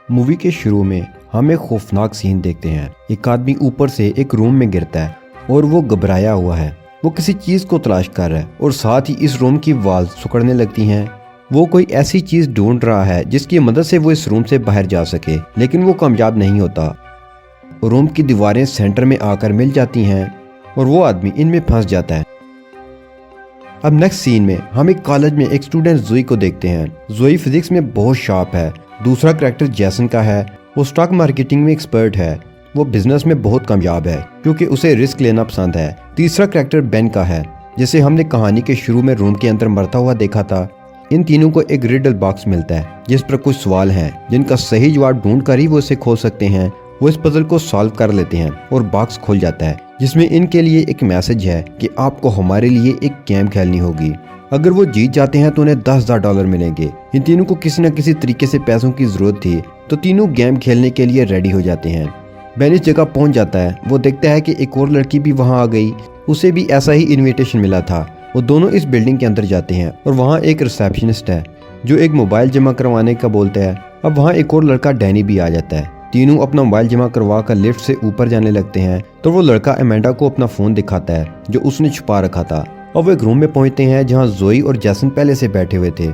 Movie के शुरू में हम एक खौफनाक सीन देखते हैं। एक आदमी ऊपर से एक रूम में गिरता है और वो घबराया हुआ है। वो किसी चीज को तलाश कर रहा है और साथ ही इस रूम की वॉल्स सिकुड़ने लगती हैं। वो कोई ऐसी चीज ढूंढ रहा है जिसकी मदद से वो इस रूम से बाहर जा सके, लेकिन वो कामयाब नहीं होता। रूम की दीवारें सेंटर में आकर मिल जाती हैं और वो आदमी इनमें फंस जाता है। अब नेक्स्ट सीन में हम एक कॉलेज में एक स्टूडेंट जोई को देखते हैं। जोई फिजिक्स में बहुत शार्प है। दूसरा कैरेक्टर जैसन का है। वो स्टॉक मार्केटिंग में एक्सपर्ट है। वो बिजनेस में बहुत कामयाब है क्योंकि उसे रिस्क लेना पसंद है। तीसरा कैरेक्टर बेन का है, जिसे हमने कहानी के शुरू में रूम के अंदर मरता हुआ देखा था। इन तीनों को एक रिडल बॉक्स मिलता है जिस पर कुछ सवाल हैं जिनका सही जवाब ढूंढ कर ही वो इसे खोल सकते हैं। वो इस पजल को सॉल्व कर लेते हैं और बॉक्स खुल जाता है, जिसमें इनके लिए एक मैसेज है कि आपको हमारे लिए एक गेम खेलनी होगी। अगर वो जीत जाते हैं तो उन्हें $10,000 मिलेंगे। इन तीनों को किसी न किसी तरीके से पैसों की जरूरत थी, तो तीनों गेम खेलने के लिए रेडी हो जाते हैं। बेन इस जगह पहुंच जाता है। वो देखता है कि एक और लड़की भी वहां आ गई। उसे भी ऐसा ही इनविटेशन मिला था। वो दोनों इस बिल्डिंग के अंदर जाते हैं और वहाँ एक रिसेप्शनिस्ट है जो एक मोबाइल जमा करवाने का बोलता है। अब वहाँ एक और लड़का डैनी भी आ जाता है। तीनों अपना मोबाइल जमा करवा कर लिफ्ट से ऊपर जाने लगते हैं तो वो लड़का अमेंडा को अपना फोन दिखाता है जो उसने छुपा रखा था। और वो एक रूम में पहुंचते हैं जहां जोई और जैसन पहले से बैठे हुए थे।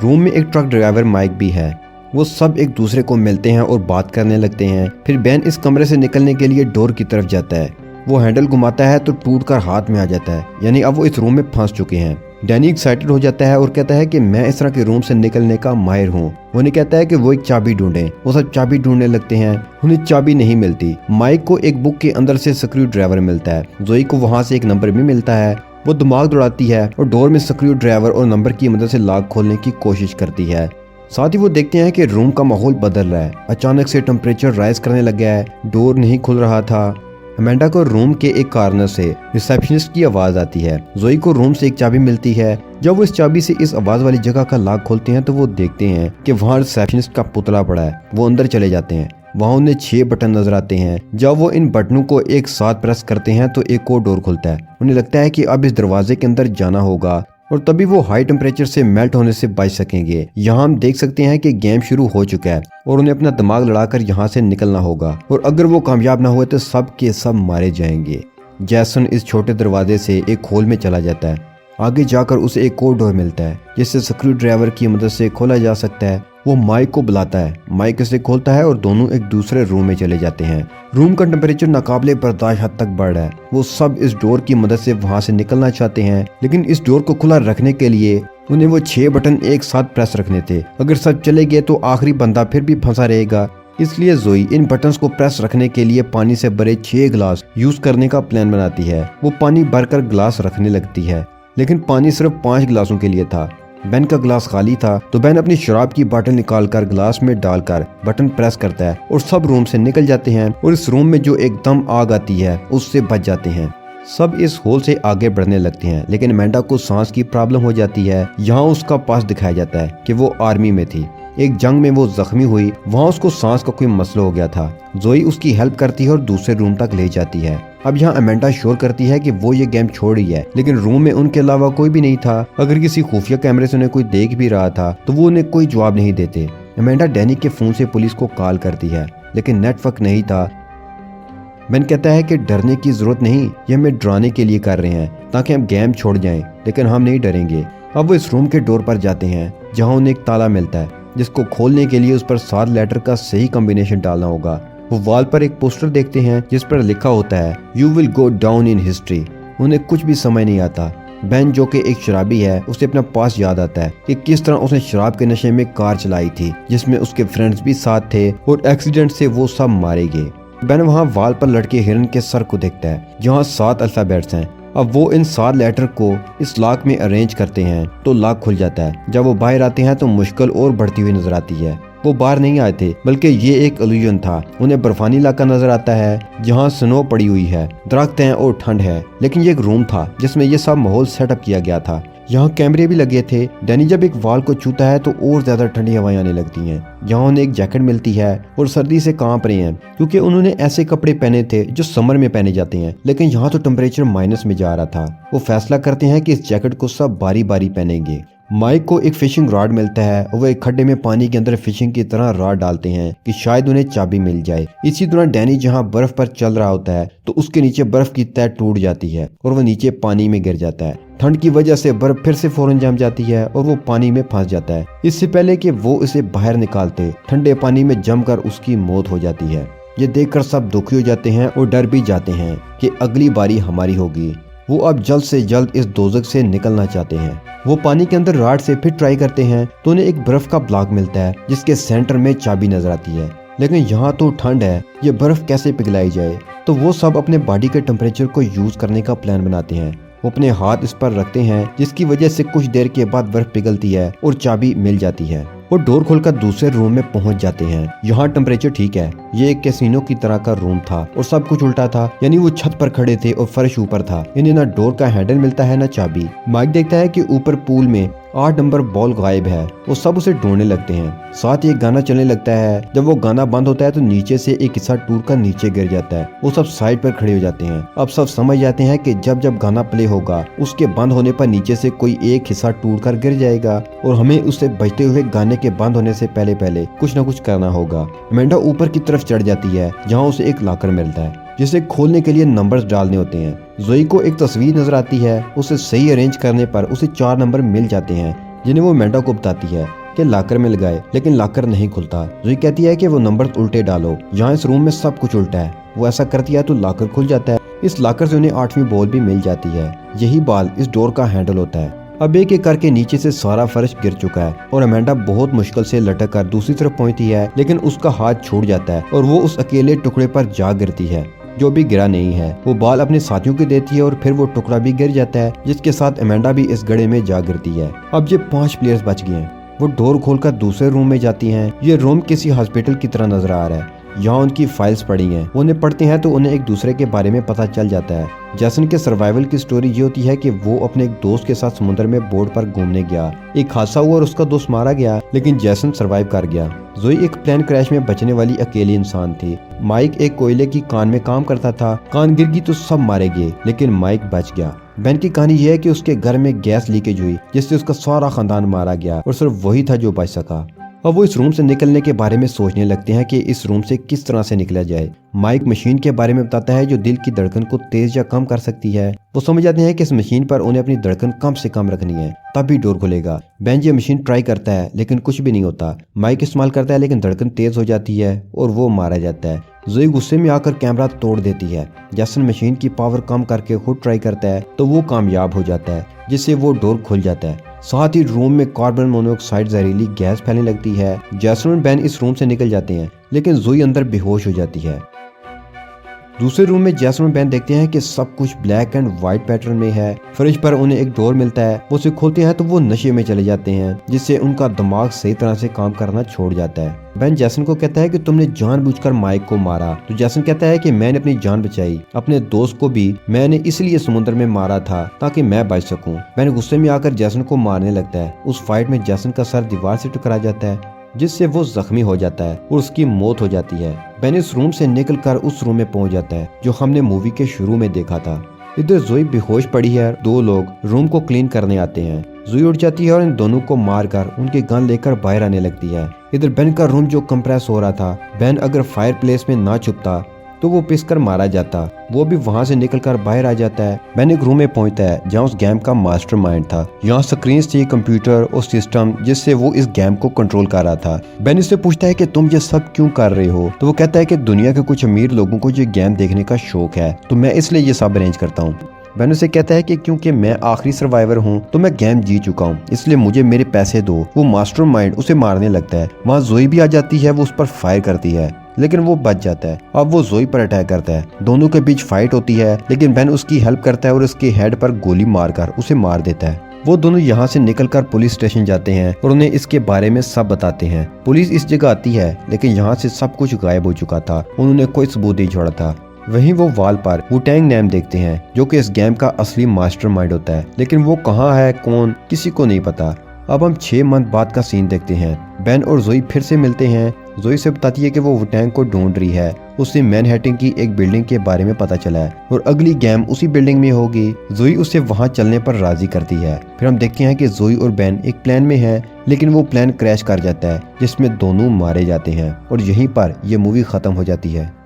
रूम में एक ट्रक ड्राइवर माइक भी है। वो सब एक दूसरे को मिलते हैं और बात करने लगते हैं। फिर बेन इस कमरे से निकलने के लिए डोर की तरफ जाता है। वो हैंडल घुमाता है तो टूटकर हाथ में आ जाता है, यानी अब वो इस रूम में फंस चुके हैं। डैनी एक्साइटेड हो जाता है और कहता है कि मैं इस तरह के रूम से निकलने का माहिर हूँ। उन्हें कहता है कि वो एक चाबी ढूंढें। वो सब चाबी ढूंढने लगते हैं। उन्हें चाबी नहीं मिलती। माइक को एक बुक के अंदर से स्क्रू ड्राइवर मिलता है। जोई को वहाँ से एक नंबर भी मिलता है। वो दिमाग दौड़ाती है और डोर में स्क्रू ड्राइवर और नंबर की मदद से लॉक खोलने की कोशिश करती है। साथ ही वो देखते हैं कि रूम का माहौल बदल रहा है। अचानक से टेम्परेचर राइज करने लग गया है। डोर नहीं खुल रहा था। अमेंडा को रूम के एक कॉर्नर से रिसेप्शनिस्ट की आवाज आती है। जोई को रूम से एक चाबी मिलती है। जब वो इस चाबी से इस आवाज वाली जगह का लॉक खोलते हैं तो वो देखते हैं कि वहाँ रिसेप्शनिस्ट का पुतला पड़ा है। वो अंदर चले जाते हैं। वहाँ उन्हें 6 बटन नजर आते हैं। जब वो इन बटनों को एक साथ प्रेस करते हैं तो एक और डोर खुलता है। उन्हें लगता है कि अब इस दरवाजे के अंदर जाना होगा और तभी वो हाई टेम्परेचर से मेल्ट होने से बच सकेंगे। यहाँ हम देख सकते हैं कि गेम शुरू हो चुका है और उन्हें अपना दिमाग लड़ाकर यहाँ से निकलना होगा और अगर वो कामयाब ना हुए तो सब के सब मारे जाएंगे। जैसन इस छोटे दरवाजे से एक होल में चला जाता है। आगे जाकर उसे एक और डोर मिलता है जिससे स्क्रू ड्राइवर की मदद से खोला जा सकता है। वो माइक को बुलाता है। माइक इसे खोलता है और दोनों एक दूसरे रूम में चले जाते हैं। रूम का टेम्परेचर नाकाबिले बर्दाश्त हद तक बढ़ रहा है। वो सब इस डोर की मदद से वहां से निकलना चाहते हैं, लेकिन इस डोर को खुला रखने के लिए उन्हें वो 6 बटन एक साथ प्रेस रखने थे। अगर सब चले गए तो आखिरी बंदा फिर भी फंसा रहेगा। इसलिए जोई इन बटन्स को प्रेस रखने के लिए पानी से भरे 6 गिलास यूज करने का प्लान बनाती है। वो पानी भरकर गिलास रखने लगती है, लेकिन पानी सिर्फ 5 गिलासों के लिए था। बेन का गिलास खाली था तो बेन अपनी शराब की बोतल निकालकर गिलास में डालकर बटन प्रेस करता है और सब रूम से निकल जाते हैं और इस रूम में जो एकदम आग आती है उससे बच जाते हैं। सब इस होल से आगे बढ़ने लगते हैं, लेकिन अमेंडा को सांस की प्रॉब्लम हो जाती है। यहाँ उसका पास दिखाया जाता है कि वो आर्मी में थी। एक जंग में वो जख्मी हुई। वहाँ उसको सांस का कोई मसला हो गया था। जोई उसकी हेल्प करती है और दूसरे रूम तक ले जाती है। अब यहाँ अमेंडा शोर करती है कि वो ये गेम छोड़ रही है, लेकिन रूम में उनके अलावा कोई भी नहीं था। अगर किसी खुफिया कैमरे से उन्हें कोई देख भी रहा था तो वो उन्हें कोई जवाब नहीं देते। अमेंडा डैनी के फोन से पुलिस को कॉल करती है, लेकिन नेटवर्क नहीं था। बेन कहता है कि डरने की जरूरत नहीं, ये हमें डराने के लिए कर रहे हैं ताकि हम गेम छोड़ जाएं, लेकिन हम नहीं डरेंगे। अब वो इस रूम के डोर पर जाते हैं जहाँ उन्हें एक ताला मिलता है जिसको खोलने के लिए उस पर 7 लेटर का सही कॉम्बिनेशन डालना होगा। वो वॉल पर एक पोस्टर देखते हैं जिस पर लिखा होता है you will go down in history. उन्हें कुछ भी समझ नहीं आता। बेन जो कि एक शराबी है, उसे अपना पास याद आता है कि किस तरह उसने शराब के नशे में कार चलाई थी जिसमें उसके फ्रेंड्स भी साथ थे और एक्सीडेंट से वो सब मारे गए। बेन वहाँ वॉल पर लटके हिरन के सर को देखता है जहाँ 7 अल्फाबेट्स हैं। अब वो इन 7 लेटर को इस लॉक में अरेंज करते हैं तो लॉक खुल जाता है। जब वो बाहर आते हैं तो मुश्किल और बढ़ती हुई नजर आती है। वो बाहर नहीं आए थे, बल्कि ये एक इल्यूजन था। उन्हें बर्फानी इलाका नजर आता है जहाँ स्नो पड़ी हुई है, दरख्त हैं और ठंड है, लेकिन ये एक रूम था जिसमें ये सब माहौल सेटअप किया गया था। यहाँ कैमरे भी लगे थे। डैनी जब एक वॉल को छूता है तो और ज्यादा ठंडी हवाएं आने लगती हैं। यहाँ उन्हें एक जैकेट मिलती है और सर्दी से कांप रहे हैं क्योंकि उन्होंने ऐसे कपड़े पहने थे जो समर में पहने जाते हैं, लेकिन यहाँ तो टेम्परेचर माइनस में जा रहा था। वो फैसला करते हैं कि इस जैकेट को सब बारी बारी पहनेंगे। माइक को एक फिशिंग रॉड मिलता है और वो एक खड्डे में पानी के अंदर फिशिंग की तरह रॉड डालते हैं कि शायद उन्हें चाबी मिल जाए। इसी दौरान डैनी जहां बर्फ पर चल रहा होता है तो उसके नीचे बर्फ की तह टूट जाती है और वो नीचे पानी में गिर जाता है। ठंड की वजह से बर्फ फिर से फौरन जम जाती है और वो पानी में फंस जाता है। इससे पहले कि वो इसे बाहर निकालते, ठंडे पानी में जमकर उसकी मौत हो जाती है। ये देखकर सब दुखी हो जाते हैं और डर भी जाते हैं कि अगली बारी हमारी होगी। वो अब जल्द से जल्द इस दोजख से निकलना चाहते हैं। वो पानी के अंदर रॉड से फिर ट्राई करते हैं तो उन्हें एक बर्फ का ब्लॉक मिलता है जिसके सेंटर में चाबी नजर आती है। लेकिन यहाँ तो ठंड है, ये बर्फ कैसे पिघलाई जाए? तो वो सब अपने बॉडी के टेम्परेचर को यूज करने का प्लान बनाते हैं। वो अपने हाथ इस पर रखते हैं जिसकी वजह से कुछ देर के बाद बर्फ पिघलती है और चाबी मिल जाती है। वो डोर खोलकर दूसरे रूम में पहुंच जाते हैं। यहाँ टेम्परेचर ठीक है, ये एक कैसीनो की तरह का रूम था और सब कुछ उल्टा था, यानी वो छत पर खड़े थे और फर्श ऊपर था। इन्हें ना डोर का हैंडल मिलता है ना चाबी। माइक देखता है कि ऊपर पूल में 8 नंबर बॉल गायब है। वो सब उसे ढूंढने लगते हैं। साथ ही एक गाना चलने लगता है। जब वो गाना बंद होता है तो नीचे से एक हिस्सा टूट कर नीचे गिर जाता है। वो सब साइड पर खड़े हो जाते हैं। अब सब समझ जाते हैं कि जब जब गाना प्ले होगा उसके बंद होने पर नीचे से कोई एक हिस्सा टूट कर गिर जाएगा और हमें उससे बजते हुए गाने के बंद होने से पहले पहले कुछ न कुछ करना होगा। अमेंडा ऊपर की तरफ चढ़ जाती है जहाँ उसे एक लॉकर मिलता है जिसे खोलने के लिए नंबर्स डालने होते हैं। जोई को एक तस्वीर नजर आती है। उसे सही अरेंज करने पर उसे 4 नंबर मिल जाते हैं जिन्हें वो अमेंडा को बताती है कि लॉकर में लगाए, लेकिन लॉकर नहीं खुलता। जोई कहती है कि वो नंबर उल्टे डालो। यहाँ इस रूम में सब कुछ उल्टा है। वो ऐसा करती है तो लॉकर खुल जाता है। इस लॉकर से उन्हें 8वीं बॉल भी मिल जाती है। यही बॉल इस डोर का हैंडल होता है। अब एक एक करके नीचे से सारा फर्श गिर चुका है और अमेंडा बहुत मुश्किल से लटक कर दूसरी तरफ पहुंचती है, लेकिन उसका हाथ छूट जाता है और वो उस अकेले टुकड़े पर जा गिरती है जो भी गिरा नहीं है। वो बॉल अपने साथियों को देती है और फिर वो टुकड़ा भी गिर जाता है जिसके साथ अमेंडा भी इस गड्ढे में जा गिरती है। अब ये 5 प्लेयर्स बच गए हैं। वो डोर खोलकर दूसरे रूम में जाती हैं। ये रूम किसी हॉस्पिटल की तरह नजर आ रहा है। यहाँ उनकी फाइल्स पड़ी हैं। वो उन्हें पढ़ते हैं तो उन्हें एक दूसरे के बारे में पता चल जाता है। जैसन के सर्वाइवल की स्टोरी ये होती है कि वो अपने एक दोस्त के साथ समुद्र में बोट पर घूमने गया। एक हादसा हुआ और उसका दोस्त मारा गया, लेकिन जैसन सर्वाइव कर गया। जोई एक प्लेन क्रैश में बचने वाली अकेली इंसान थी। माइक एक कोयले की कान में काम करता था। कान गिर गई तो सब मारे गए, लेकिन माइक बच गया। बेन की कहानी यह है कि उसके घर में गैस लीकेज हुई जिससे उसका सारा खानदान मारा गया और सिर्फ वही था जो बच सका। अब वो इस रूम से निकलने के बारे में सोचने लगते हैं कि इस रूम से किस तरह से निकला जाए। माइक मशीन के बारे में बताता है जो दिल की धड़कन को तेज या कम कर सकती है। वो समझ जाते हैं कि इस मशीन पर उन्हें अपनी धड़कन कम से कम रखनी है, तभी डोर खुलेगा। बेन ये मशीन ट्राई करता है लेकिन कुछ भी नहीं होता। माइक इस्तेमाल करता है लेकिन धड़कन तेज हो जाती है और वो मारा जाता है। जोई गुस्से में आकर कैमरा तोड़ देती है। जैसन मशीन की पावर कम करके खुद ट्राई करता है तो वो कामयाब हो जाता है, जिससे वो डोर खुल जाता है। साथ ही रूम में कार्बन मोनोऑक्साइड जहरीली गैस फैलने लगती है। जैसन और बेन इस रूम से निकल जाते हैं, लेकिन जोई अंदर बेहोश हो जाती है। दूसरे रूम में जैसन और बेन देखते हैं कि सब कुछ ब्लैक एंड व्हाइट पैटर्न में है। फ्रिज पर उन्हें एक डोर मिलता है। वो उसे खोलते हैं तो वो नशे में चले जाते हैं, जिससे उनका दिमाग सही तरह से काम करना छोड़ जाता है। बेन जैसन को कहता है कि तुमने जानबूझकर माइक को मारा, तो जैसन कहता है कि मैंने अपनी जान बचाई। अपने दोस्त को भी मैंने इसलिए समुद्र में मारा था ताकि मैं बच सकूं। बेन गुस्से में आकर जैसन को मारने लगता है। उस फाइट में जैसन का सर दीवार से टकरा जाता है, जिससे वो जख्मी हो जाता है और उसकी मौत हो जाती है। बेन इस रूम से निकलकर उस रूम में पहुंच जाता है जो हमने मूवी के शुरू में देखा था। इधर जोई बेहोश पड़ी है। 2 लोग रूम को क्लीन करने आते हैं। जोई उठ जाती है और इन दोनों को मारकर उनके गन लेकर बाहर आने लगती है। इधर बेन का रूम जो कंप्रेस हो रहा था, बेन अगर फायर प्लेस में ना छुपता तो वो पिसकर मारा जाता। वो भी वहाँ से निकलकर बाहर आ जाता है। बेन एक रूम में पहुंचता है जहाँ उस गेम का मास्टरमाइंड था। यहाँ स्क्रीन थी, कंप्यूटर और सिस्टम जिससे वो इस गेम को कंट्रोल कर रहा था। बेन इससे पूछता है कि तुम ये सब क्यों कर रहे हो? तो वो कहता है कि दुनिया के कुछ अमीर लोगों को ये गेम देखने का शौक है, तो मैं इसलिए ये सब अरेंज करता हूँ। बेन उसे कहता है कि क्योंकि मैं आखिरी सर्वाइवर हूँ तो मैं गेम जीत चुका हूँ, इसलिए मुझे मेरे पैसे दो। वो मास्टरमाइंड उसे मारने लगता है। वहाँ जोई भी आ जाती है। वो उस पर फायर करती है लेकिन वो बच जाता है। अब वो जोई पर अटैक करता है। दोनों के बीच फाइट होती है, लेकिन बेन उसकी हेल्प करता है और उसके हेड पर गोली मारकर उसे मार देता है। वो दोनों यहाँ से निकलकर पुलिस स्टेशन जाते हैं और उन्हें इसके बारे में सब बताते हैं। पुलिस इस जगह आती है, लेकिन यहाँ से सब कुछ गायब हो चुका था। उन्होंने कोई सबूत नहीं छोड़ा था। वहीं वो वॉल पर वुटेंग नेम देखते हैं जो कि इस गेम का असली मास्टरमाइंड होता है, लेकिन वो कहाँ है, कौन, किसी को नहीं पता। अब हम 6 मंथ बाद का सीन देखते हैं। बेन और जोई फिर से मिलते हैं। जोई से बताती है कि वो वुटेंग को ढूंढ रही है। उसे मैनहट्टन की एक बिल्डिंग के बारे में पता चला है और अगली गेम उसी बिल्डिंग में होगी। जोई उसे वहां चलने पर राजी करती है। फिर हम देखते हैं कि जोई और बेन एक प्लेन में हैं, लेकिन वो प्लेन क्रैश कर जाता है जिसमें दोनों मारे जाते हैं और यहीं पर यह मूवी खत्म हो जाती है।